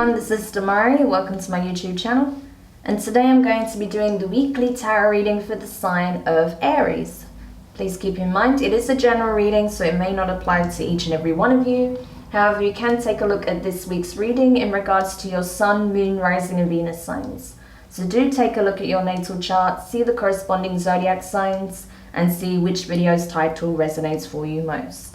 everyone, this is Demari. Welcome to my YouTube channel. And today I'm going to be doing the weekly tarot reading for the sign of Aries. Please keep in mind it is a general reading, so it may not apply to each and every one of you. However, you can take a look at this week's reading in regards to your Sun, Moon, Rising and Venus signs. So do take a look at your natal chart, see the corresponding zodiac signs, and see which video's title resonates for you most.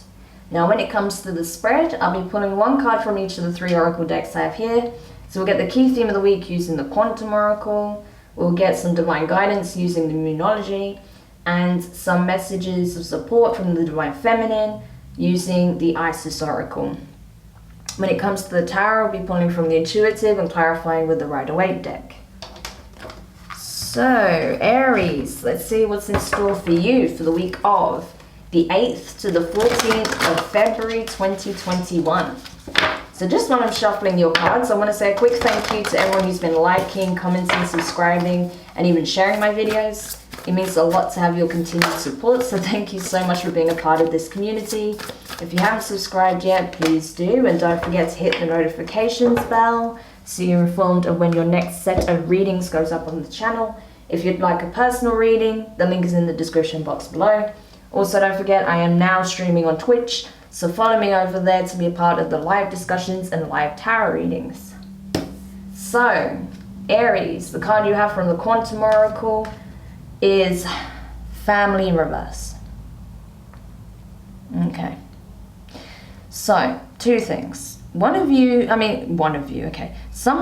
Now when it comes to the spread, I'll be pulling one card from each of the 3 oracle decks I have here. So we'll get the key theme of the week using the quantum oracle, we'll get some divine guidance using the Moonology, and some messages of support from the divine feminine using the ARIES oracle. When it comes to the tarot, I'll be pulling from the intuitive and clarifying with the Waite deck. So Aries, let's see what's in store for you for the week of the 8th to the 14th of February 2021. So just when I'm shuffling your cards, I want to say a quick thank you to everyone who's been liking, commenting, subscribing, and even sharing my videos. It means a lot to have your continued support, so thank you so much for being a part of this community. If you haven't subscribed yet, please do, and don't forget to hit the notifications bell so you're informed of when your next set of readings goes up on the channel. If you'd like a personal reading, the link is in the description box below. Also, don't forget, I am now streaming on Twitch, so follow me over there to be a part of the live discussions and live tarot readings. So, Aries, the card you have from the Quantum Oracle is Family in Reverse. Okay. So, 2 things. Some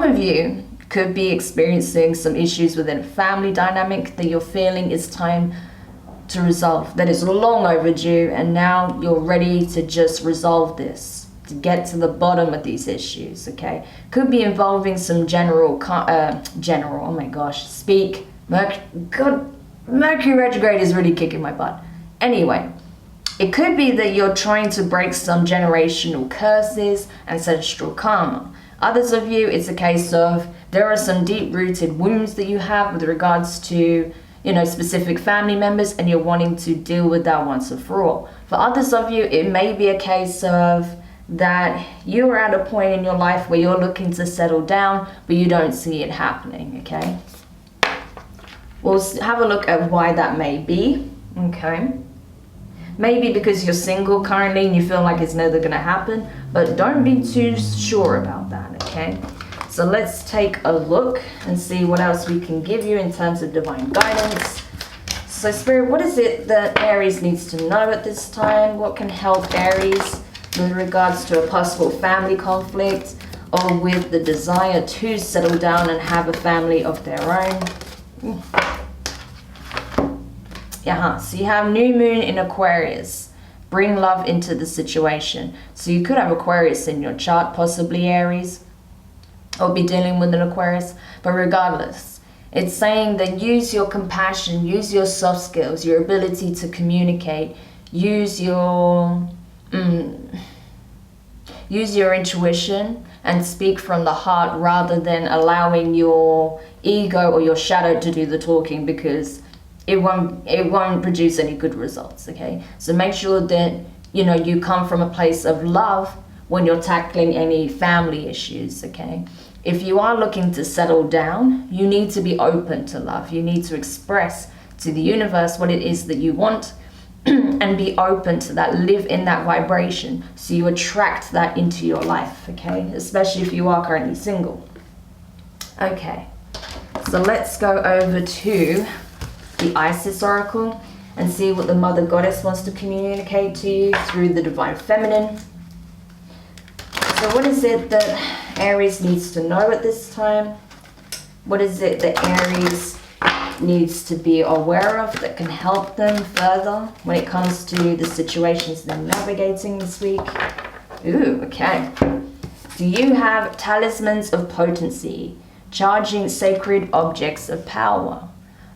of you could be experiencing some issues within a family dynamic that you're feeling it's time to resolve, that is long overdue, and now you're ready to just resolve this, to get to the bottom of these issues, okay? Could be involving some Mercury retrograde is really kicking my butt. Anyway, it could be that you're trying to break some generational curses, ancestral karma. Others of you, it's a case of there are some deep-rooted wounds that you have with regards to specific family members, and you're wanting to deal with that once and for all. For others of you, it may be a case of that you're at a point in your life where you're looking to settle down, but you don't see it happening, okay? We'll have a look at why that may be, okay? Maybe because you're single currently and you feel like it's never gonna happen, but don't be too sure about that, okay? So let's take a look and see what else we can give you in terms of divine guidance. So Spirit, what is it that Aries needs to know at this time? What can help Aries with regards to a possible family conflict or with the desire to settle down and have a family of their own? So you have new moon in Aquarius. Bring love into the situation. So you could have Aquarius in your chart, possibly Aries, or be dealing with an Aquarius, but regardless, it's saying that use your compassion, use your soft skills, your ability to communicate, use your intuition and speak from the heart rather than allowing your ego or your shadow to do the talking, because it won't produce any good results, okay? So make sure that you come from a place of love when you're tackling any family issues, okay? If you are looking to settle down, you need to be open to love. You need to express to the universe what it is that you want and be open to that, live in that vibration so you attract that into your life, okay? Especially if you are currently single. Okay, so let's go over to the ARIES oracle and see what the Mother Goddess wants to communicate to you through the divine feminine. So what is it that Aries needs to know at this time? What is it that Aries needs to be aware of that can help them further when it comes to the situations they're navigating this week? Ooh, okay. Do you have talismans of potency, charging sacred objects of power?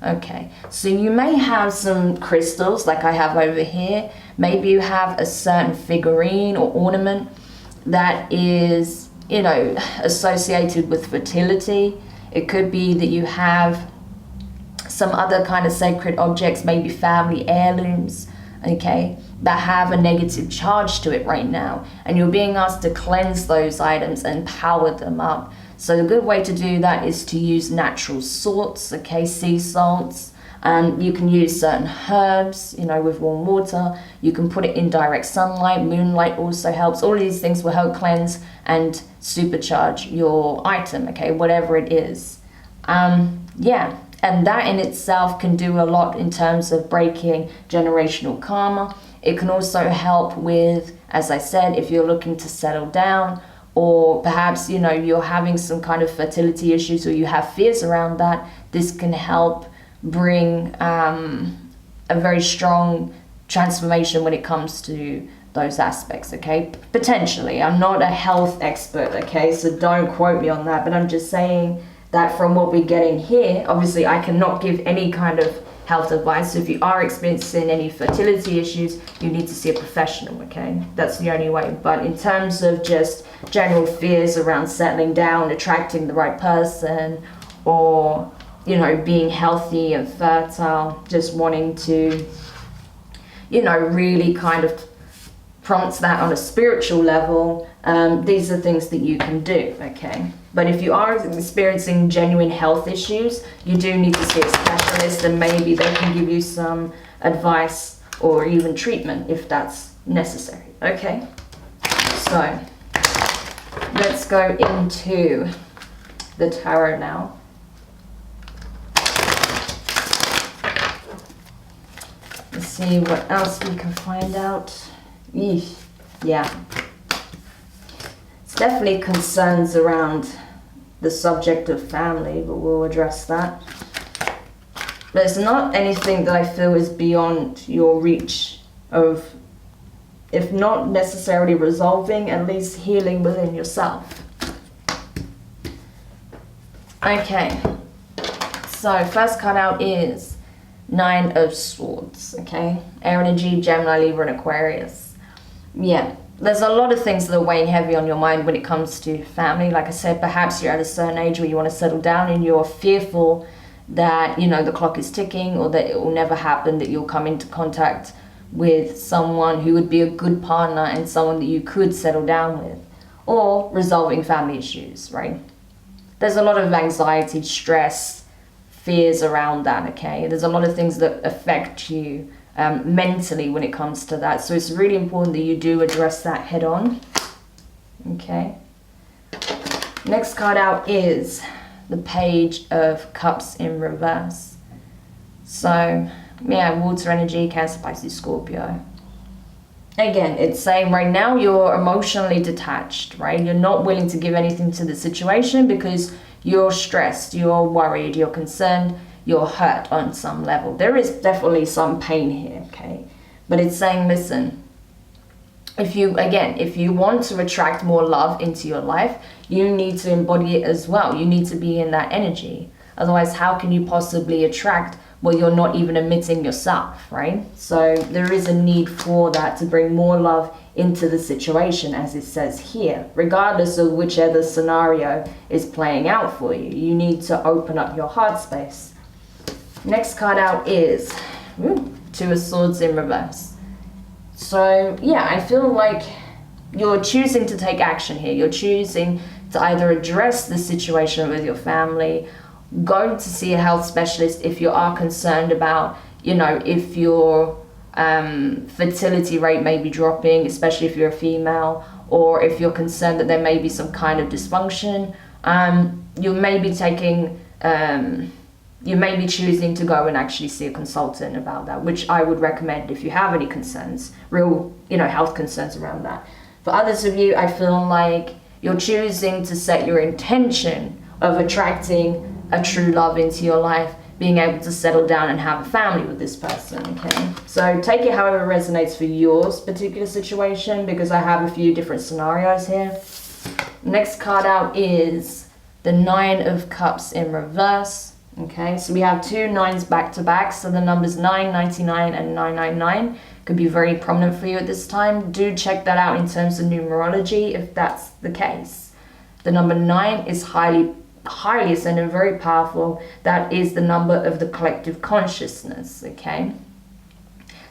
Okay, so you may have some crystals like I have over here. Maybe you have a certain figurine or ornament that is, associated with fertility. It could be that you have some other kind of sacred objects, maybe family heirlooms, okay, that have a negative charge to it right now. And you're being asked to cleanse those items and power them up So the good way to do that is to use natural salts, okay, sea salts. You can use certain herbs, you know, with warm water. You can put it in direct sunlight. Moonlight also helps. All of these things will help cleanse and supercharge your item, okay, whatever it is. Yeah, and that in itself can do a lot in terms of breaking generational karma. It can also help with, as I said, if you're looking to settle down, or perhaps, you know, you're having some kind of fertility issues or you have fears around that, this can help bring a very strong transformation when it comes to those aspects, okay? Potentially. I'm not a health expert, okay? So don't quote me on that, but I'm just saying that from what we're getting here, obviously I cannot give any kind of health advice. So if you are experiencing any fertility issues, you need to see a professional, okay? That's the only way. But in terms of just general fears around settling down, attracting the right person, or, you know, being healthy and fertile, just wanting to, you know, really kind of prompt that on a spiritual level, these are things that you can do, okay? But if you are experiencing genuine health issues, you do need to see a specialist, and maybe they can give you some advice or even treatment if that's necessary, okay? So let's go into the tarot now. Let's see what else we can find out. Eesh. Yeah. It's definitely concerns around the subject of family, but we'll address that. But it's not anything that I feel is beyond your reach of, if not necessarily resolving, at least healing within yourself. Okay. So first card out is Nine of Swords, okay? Air energy, Gemini, Libra, and Aquarius. Yeah. There's a lot of things that are weighing heavy on your mind when it comes to family. Like I said, perhaps you're at a certain age where you want to settle down and you're fearful that, you know, the clock is ticking, or that it will never happen, that you'll come into contact with someone who would be a good partner and someone that you could settle down with, or resolving family issues, right? There's a lot of anxiety, stress, fears around that, okay? There's a lot of things that affect you mentally when it comes to that. So it's really important that you do address that head on. Okay. Next card out is the Page of Cups in reverse. So yeah, water energy, Cancer, Pisces, Scorpio. Again, it's saying right now you're emotionally detached, right? You're not willing to give anything to the situation because you're stressed, you're worried, you're concerned, you're hurt on some level. There is definitely some pain here, okay? But it's saying, listen, if you want to attract more love into your life, you need to embody it as well. You need to be in that energy. Otherwise, how can you possibly attract what you're not even emitting yourself, right? So there is a need for that, to bring more love into the situation, as it says here. Regardless of whichever scenario is playing out for you, you need to open up your heart space. Next card out is Two of Swords in reverse. So yeah, I feel like you're choosing to take action here. You're choosing to either address the situation with your family, go to see a health specialist if you are concerned about, you know, if your fertility rate may be dropping, especially if you're a female, or if you're concerned that there may be some kind of dysfunction. You may be taking you may be choosing to go and actually see a consultant about that, which I would recommend if you have any concerns, real, you know, health concerns around that. For others of you, I feel like you're choosing to set your intention of attracting a true love into your life, being able to settle down and have a family with this person, okay? So take it however resonates for your particular situation, because I have a few different scenarios here. Next card out is the Nine of Cups in reverse. Okay, so we have two nines back to back, so the numbers 9, 99 and 999 could be very prominent for you at this time. Do check that out in terms of numerology if that's the case. The number 9 is highly ascendant, very powerful. That is the number of the collective consciousness, okay?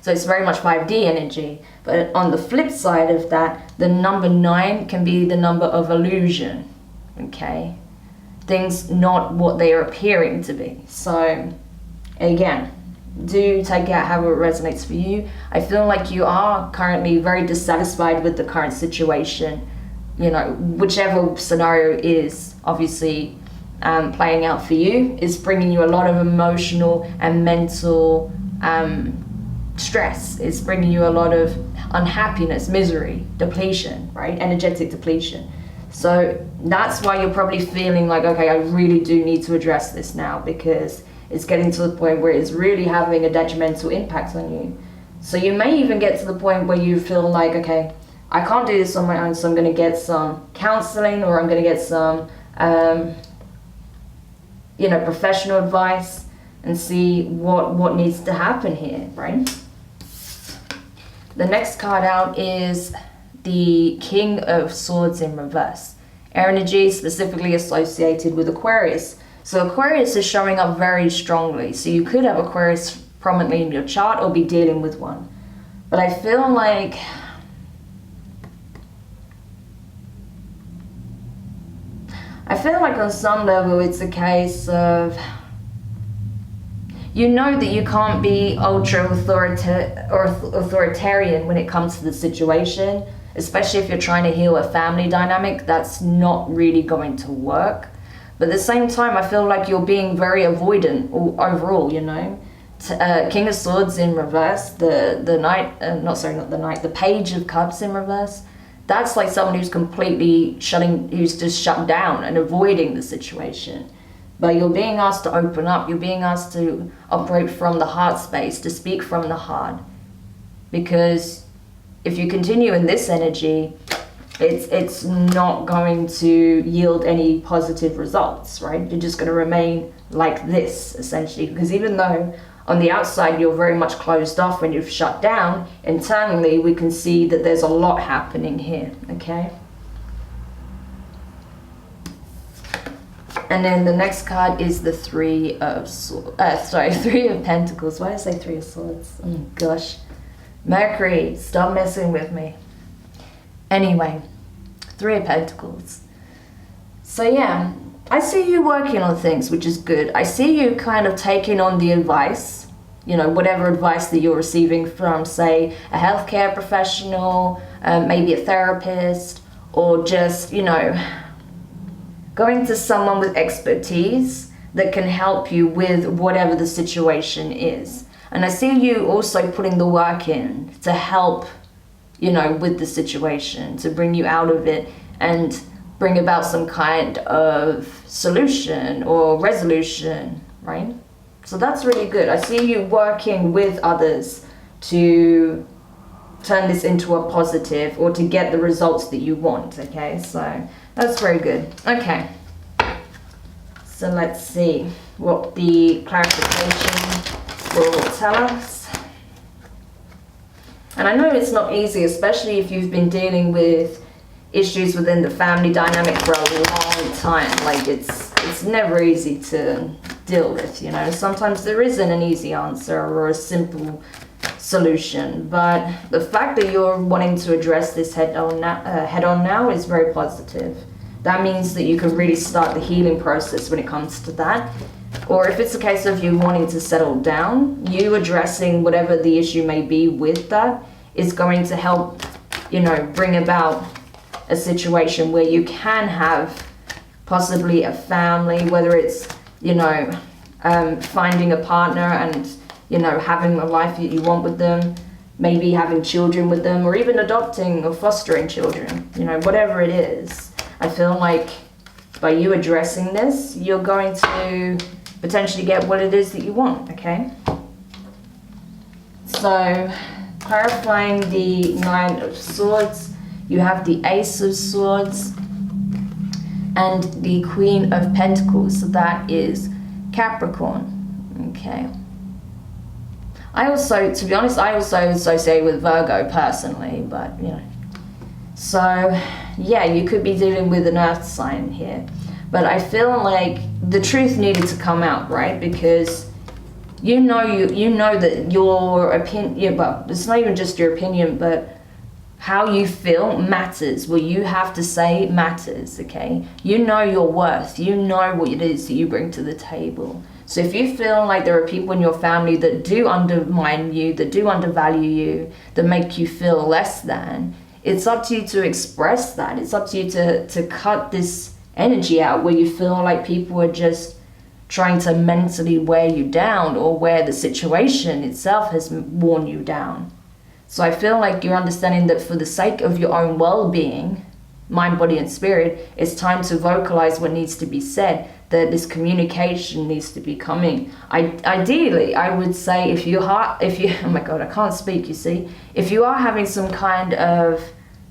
So it's very much 5D energy. But on the flip side of that, the number 9 can be the number of illusion, okay? things not what they are appearing to be. So again, do take out how it resonates for you. I feel like you are currently very dissatisfied with the current situation. You know, whichever scenario is obviously playing out for you is bringing you a lot of emotional and mental stress. It's bringing you a lot of unhappiness, misery, depletion, right? Energetic depletion. So that's why you're probably feeling like, okay, I really do need to address this now, because it's getting to the point where it's really having a detrimental impact on you. So you may even get to the point where you feel like, okay, I can't do this on my own, so I'm going to get some counseling, or I'm going to get some, professional advice and see what needs to happen here, right? The next card out is the King of Swords in reverse. Air energy specifically associated with Aquarius. So Aquarius is showing up very strongly. So you could have Aquarius prominently in your chart or be dealing with one. But I feel like on some level it's a case of, you know that you can't be ultra authoritarian when it comes to the situation, especially if you're trying to heal a family dynamic. That's not really going to work. But at the same time, I feel like you're being very avoidant overall, you know. King of Swords in reverse, the Page of Cups in reverse. That's like someone who's who's just shut down and avoiding the situation. But you're being asked to open up. You're being asked to operate from the heart space, to speak from the heart. Because if you continue in this energy, it's not going to yield any positive results, right? You're just going to remain like this, essentially. Because even though on the outside you're very much closed off and you've shut down, internally we can see that there's a lot happening here, okay? And then the next card is the Three of Pentacles. Why did I say Three of Swords? Oh gosh. Mercury, stop messing with me. Anyway, Three of Pentacles. So yeah, I see you working on things, which is good. I see you kind of taking on the advice, you know, whatever advice that you're receiving from, say, a healthcare professional, maybe a therapist, or just, you know, going to someone with expertise that can help you with whatever the situation is. And I see you also putting the work in to help, you know, with the situation, to bring you out of it and bring about some kind of solution or resolution, right? So that's really good. I see you working with others to turn this into a positive or to get the results that you want, okay? So that's very good. Okay. So let's see what the clarification will tell us. And I know it's not easy, especially if you've been dealing with issues within the family dynamic for a long time. Like it's never easy to deal with, you know. Sometimes there isn't an easy answer or a simple solution, but the fact that you're wanting to address this head on now is very positive. That means that you can really start the healing process when it comes to that. Or if it's a case of you wanting to settle down, you addressing whatever the issue may be with that is going to help, you know, bring about a situation where you can have possibly a family, whether it's, you know, finding a partner and, you know, having a life that you want with them, maybe having children with them, or even adopting or fostering children, you know, whatever it is. I feel like by you addressing this, you're going to potentially get what it is that you want, okay? So, clarifying the Nine of Swords, you have the Ace of Swords and the Queen of Pentacles, so that is Capricorn, okay? To be honest, I also associate with Virgo personally, but, you know. So, yeah, you could be dealing with an earth sign here. But I feel like the truth needed to come out, right? Because you know that your opinion, well, it's not even just your opinion, but how you feel matters. What you have to say matters, okay? You know your worth. You know what it is that you bring to the table. So if you feel like there are people in your family that do undermine you, that do undervalue you, that make you feel less than, it's up to you to express that. It's up to you to cut this energy out where you feel like people are just trying to mentally wear you down, or where the situation itself has worn you down. So I feel like you're understanding that for the sake of your own well-being, mind, body, and spirit, it's time to vocalize what needs to be said, that this communication needs to be coming. Ideally, I would say if you, oh my God, I can't speak, you see. If you are having some kind of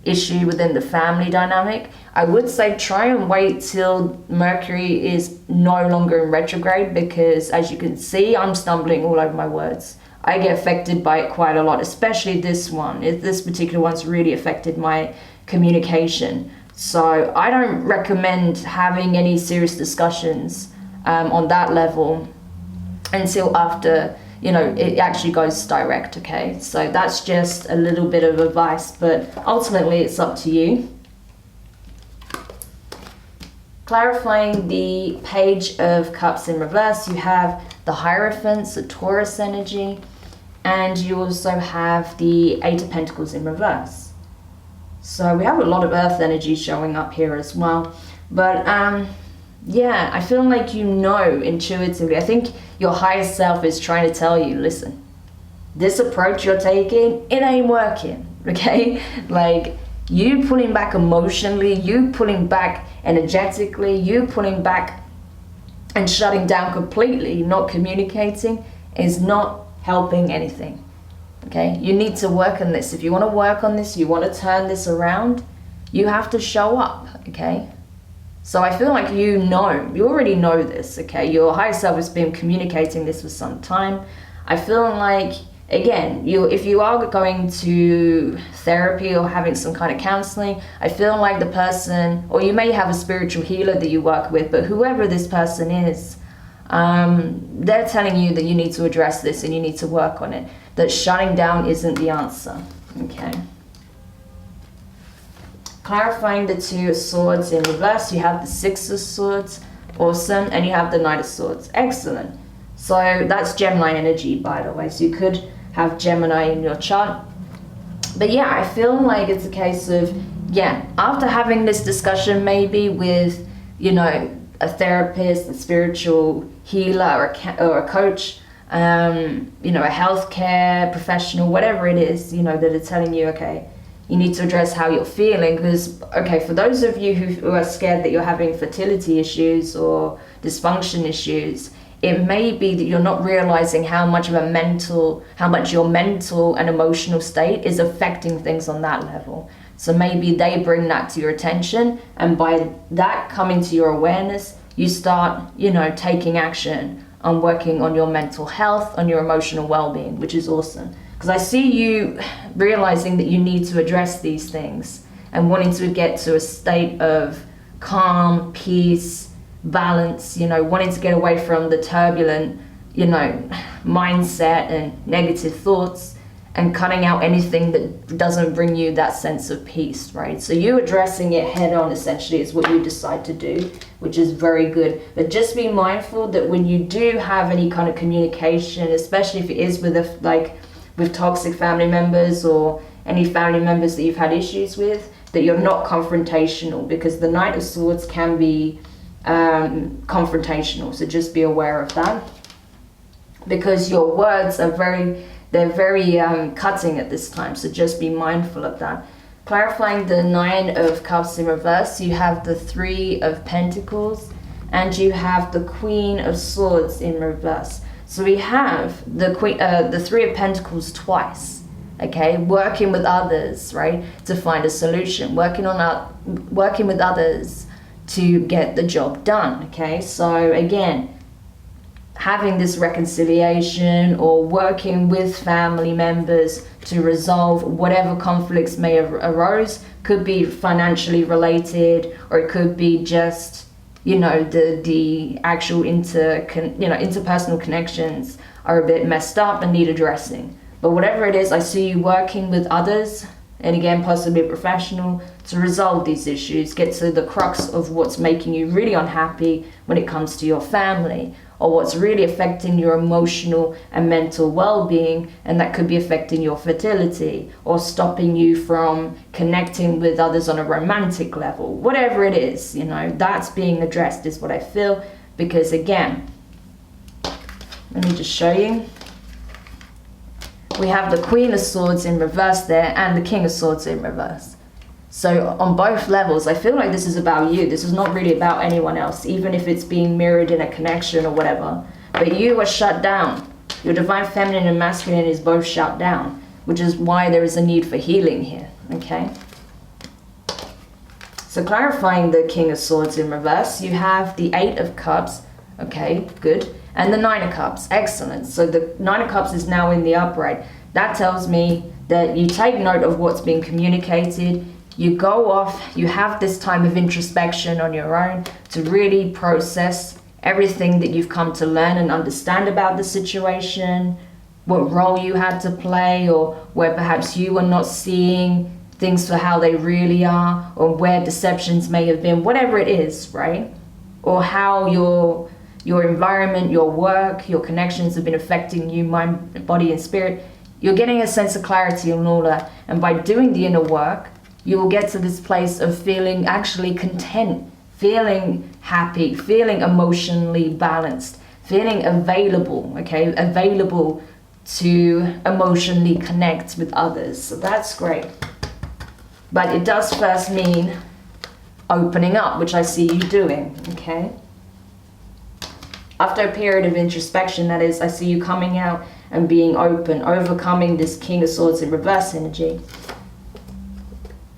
issue within the family dynamic, I would say try and wait till Mercury is no longer in retrograde, because as you can see, I'm stumbling all over my words. I get affected by it quite a lot, especially this one. This particular one's really affected my communication. So I don't recommend having any serious discussions on that level until after, you know, it actually goes direct, okay? So that's just a little bit of advice, but ultimately it's up to you. Clarifying the Page of Cups in reverse, you have the Hierophant, the Taurus energy, and you also have the Eight of Pentacles in reverse. So we have a lot of earth energy showing up here as well. But yeah, I feel like you know intuitively. I think your higher self is trying to tell you, listen, this approach you're taking, it ain't working, okay? Like, you pulling back emotionally, you pulling back energetically, you pulling back and shutting down completely, not communicating, is not helping anything, okay? You need to work on this. If you want to work on this, you want to turn this around, you have to show up, okay? So I feel like you already know this, okay? Your higher self has been communicating this for some time. I feel like, again, if you are going to therapy or having some kind of counseling, I feel like the person, or you may have a spiritual healer that you work with, but whoever this person is, they're telling you that you need to address this and you need to work on it, that shutting down isn't the answer, okay? Clarifying the Two of Swords in reverse, you have the Six of Swords, awesome, and you have the Knight of Swords, excellent. So that's Gemini energy, by the way, so you could have Gemini in your chart. But yeah, I feel like it's a case of, yeah, after having this discussion maybe with, you know, a therapist, a spiritual healer, or a coach, you know, a healthcare professional, whatever it is, you know, that are telling you, okay, you need to address how you're feeling. Because, okay, for those of you who are scared that you're having fertility issues or dysfunction issues, it may be that you're not realizing how much your mental and emotional state is affecting things on that level. So maybe they bring that to your attention, and by that coming to your awareness, you start, you know, taking action on working on your mental health, on your emotional well-being, which is awesome. Because I see you realizing that you need to address these things and wanting to get to a state of calm, peace, balance, you know, wanting to get away from the turbulent, you know, mindset and negative thoughts, and cutting out anything that doesn't bring you that sense of peace, right? So you addressing it head on essentially is what you decide to do, which is very good. But just be mindful that when you do have any kind of communication, especially if it is with with toxic family members or any family members that you've had issues with, that you're not confrontational, because the Knight of Swords can be confrontational. So just be aware of that, because your words are very cutting at this time. So just be mindful of that. Clarifying the Nine of Cups in reverse, you have the Three of Pentacles and you have the Queen of Swords in reverse. So we have the Three of Pentacles twice, okay? Working with others, right, to find a solution, working with others to get the job done, okay? So again, having this reconciliation or working with family members to resolve whatever conflicts may have arose, could be financially related, or it could be just, you know, the actual interpersonal connections are a bit messed up and need addressing. But whatever it is, I see you working with others and again possibly a professional, to resolve these issues, get to the crux of what's making you really unhappy when it comes to your family, or what's really affecting your emotional and mental well-being, and that could be affecting your fertility or stopping you from connecting with others on a romantic level. Whatever it is, you know, that's being addressed is what I feel. Because again, let me just show you. We have the Queen of Swords in reverse there and the King of Swords in reverse. So on both levels, I feel like this is about you. This is not really about anyone else, even if it's being mirrored in a connection or whatever. But you are shut down. Your divine feminine and masculine is both shut down, which is why there is a need for healing here, okay? So clarifying the King of Swords in reverse, you have the Eight of Cups, okay, good, and the Nine of Cups, excellent. So the Nine of Cups is now in the upright. That tells me that you take note of what's being communicated, you go off, you have this time of introspection on your own to really process everything that you've come to learn and understand about the situation, what role you had to play, or where perhaps you were not seeing things for how they really are, or where deceptions may have been, whatever it is, right? Or how your environment, your work, your connections have been affecting you, mind, body, and spirit. You're getting a sense of clarity on all that. And by doing the inner work, you will get to this place of feeling actually content, feeling happy, feeling emotionally balanced, feeling available, okay? Available to emotionally connect with others. So that's great. But it does first mean opening up, which I see you doing, okay? After a period of introspection, that is, I see you coming out and being open, overcoming this King of Swords in reverse energy.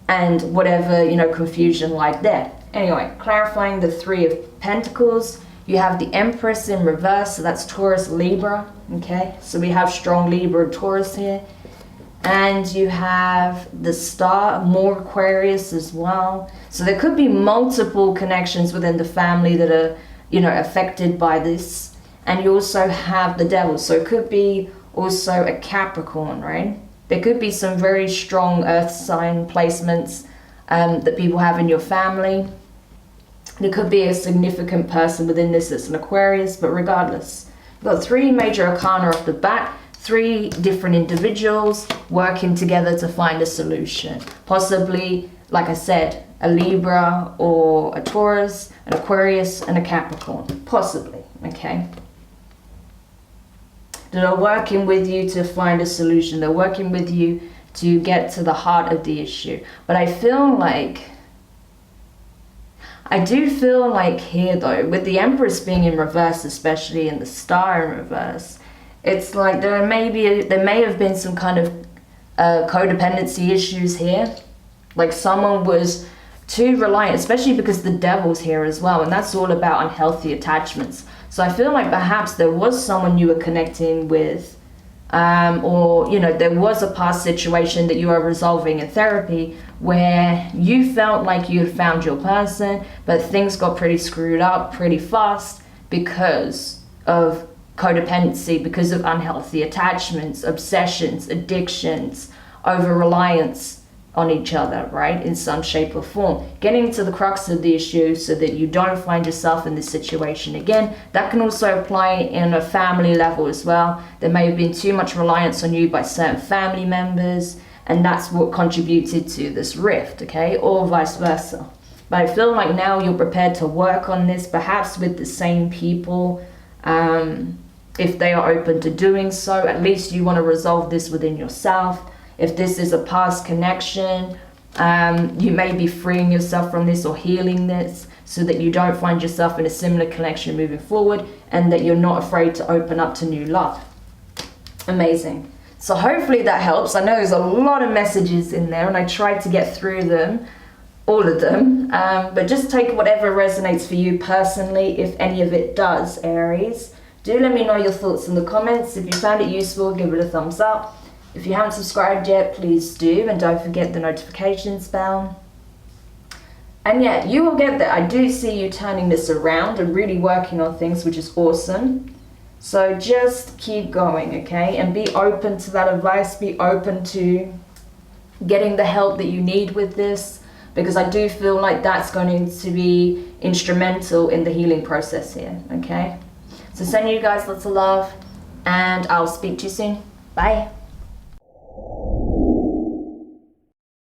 And whatever, you know, confusion like that. Anyway, clarifying the Three of Pentacles, you have the Empress in reverse, so that's Taurus, Libra, okay? So we have strong Libra, Taurus here. And you have the Star, more Aquarius as well. So there could be multiple connections within the family that are, you know, affected by this. And you also have the Devil, so it could be also a Capricorn, right? There could be some very strong earth sign placements that people have in your family. There could be a significant person within this that's an Aquarius, but regardless. We've got three major arcana off the bat, three different individuals working together to find a solution. Possibly, like I said, a Libra or a Taurus, an Aquarius, and a Capricorn. Possibly, okay? That are working with you to find a solution. They're working with you to get to the heart of the issue. But I do feel like here though, with the Empress being in reverse, especially, and the Star in reverse, it's like there may have been some kind of codependency issues here. Like someone was too reliant, especially because the Devil's here as well, and that's all about unhealthy attachments. So I feel like perhaps there was someone you were connecting with, or, you know, there was a past situation that you are resolving in therapy where you felt like you had found your person, but things got pretty screwed up pretty fast because of codependency, because of unhealthy attachments, obsessions, addictions, over-reliance on each other, right, in some shape or form. Getting to the crux of the issue so that you don't find yourself in this situation again. That can also apply in a family level as well. There may have been too much reliance on you by certain family members, and that's what contributed to this rift, okay, or vice versa. But I feel like now you're prepared to work on this, perhaps with the same people, if they are open to doing so. At least you want to resolve this within yourself. If this is a past connection, you may be freeing yourself from this or healing this so that you don't find yourself in a similar connection moving forward, and that you're not afraid to open up to new love. Amazing. So hopefully that helps. I know there's a lot of messages in there and I tried to get through them, all of them, but just take whatever resonates for you personally, if any of it does, Aries. Do let me know your thoughts in the comments. If you found it useful, give it a thumbs up. If you haven't subscribed yet, please do, and don't forget the notifications bell. And yeah, you will get there. I do see you turning this around and really working on things, which is awesome. So just keep going, okay? And be open to that advice. Be open to, getting the help that you need with this, because I do feel like that's going to be instrumental in the healing process here, okay? So sending you guys lots of love, and I'll speak to you soon. Bye.